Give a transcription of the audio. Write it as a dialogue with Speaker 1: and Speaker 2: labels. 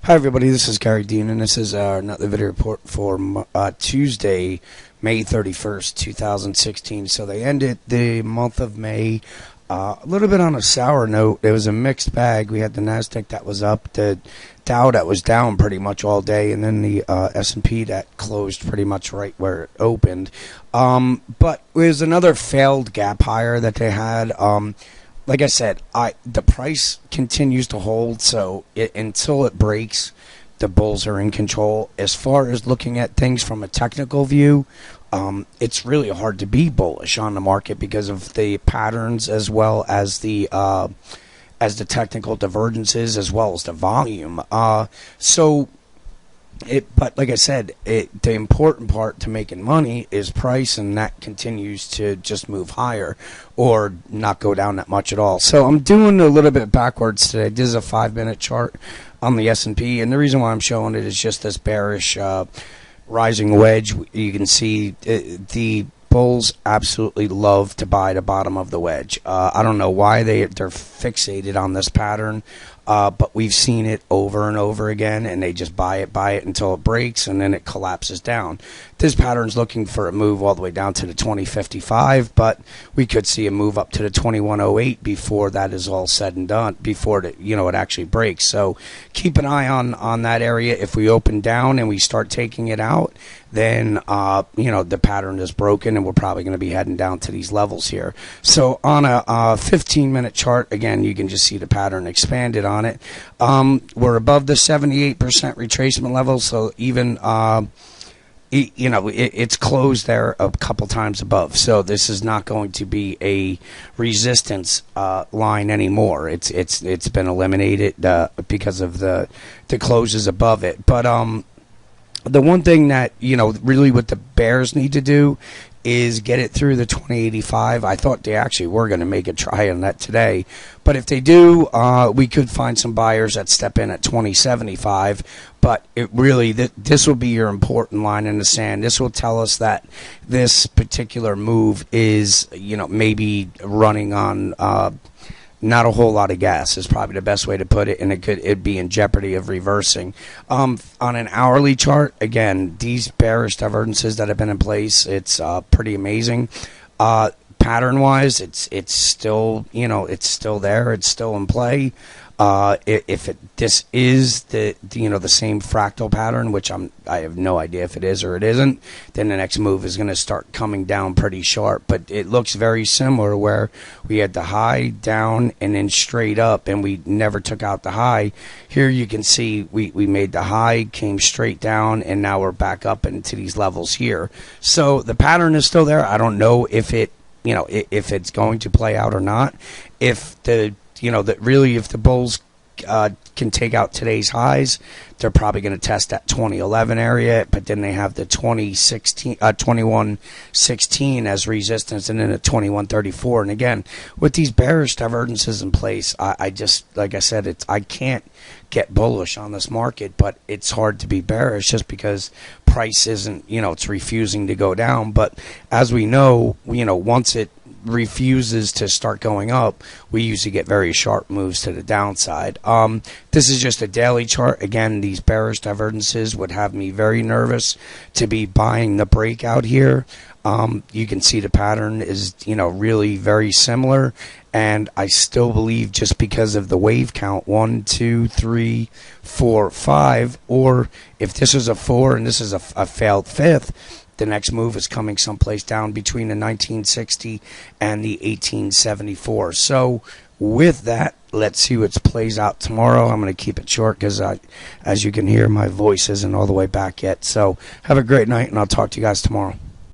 Speaker 1: Hi everybody, this is Gary Dean, and this is another video report for Tuesday, May 31st, 2016. So they ended the month of May a little bit on a sour note. It was a mixed bag. We had the NASDAQ that was up, the Dow that was down pretty much all day, and then the S&P that closed pretty much right where it opened. But it was another failed gap higher that they had. Like I said, the price continues to hold, so until it breaks, the bulls are in control. As far as looking at things from a technical view, it's really hard to be bullish on the market because of the patterns as well as the technical divergences as well as the volume. But like I said, the important part to making money is price, and that continues to just move higher or not go down that much at all. So I'm doing a little bit backwards today. This is a 5-minute chart on the S&P, and the reason why I'm showing it is just this bearish rising wedge. You can see the bulls absolutely love to buy the bottom of the wedge. I don't know why they're fixated on this pattern. But we've seen it over and over again, and they just buy it until it breaks, and then it collapses down. This pattern's looking for a move all the way down to the 2055, but we could see a move up to the 2108 before that is all said and done, before it actually breaks. So keep an eye on that area. If we open down and we start taking it out, then the pattern is broken, and we're probably going to be heading down to these levels here. So on a 15-minute chart, again, you can just see the pattern expanded on it. We're above the 78% retracement level, so even it's closed there a couple times above. So this is not going to be a resistance line anymore. It's been eliminated because of the closes above it. But the one thing that really what the bears need to do is get it through the 2085. I thought they actually were going to make a try on that today, but if they do, we could find some buyers that step in at 2075. But it really, this will be your important line in the sand. This will tell us that this particular move is maybe running on not a whole lot of gas is probably the best way to put it, and it'd be in jeopardy of reversing. On an hourly chart, again, these bearish divergences that have been in place, it's pretty amazing. Pattern-wise, it's still it's still there, it's still in play. This is the same fractal pattern, which I have no idea if it is or it isn't, then the next move is going to start coming down pretty sharp. But it looks very similar where we had the high down and then straight up, and we never took out the high. Here you can see we made the high, came straight down, and now we're back up into these levels here. So the pattern is still there. I don't know if if it's going to play out or not. If the if the bulls can take out today's highs, they're probably going to test that 2011 area, but then they have the 2116 as resistance, and then a 2134. And again, with these bearish divergences in place, I just, like I said, I can't get bullish on this market, but it's hard to be bearish just because price isn't, it's refusing to go down. But as we know, once it refuses to start going up, we usually get very sharp moves to the downside. This is just a daily chart. Again, these bearish divergences would have me very nervous to be buying the breakout here. You can see the pattern is really very similar, and I still believe just because of the wave count 1, 2, 3, 4, 5, or if this is a 4 and this is a failed fifth, the next move is coming someplace down between the 1960 and the 1874. So with that, let's see what plays out tomorrow. I'm going to keep it short because, as you can hear, my voice isn't all the way back yet. So have a great night, and I'll talk to you guys tomorrow.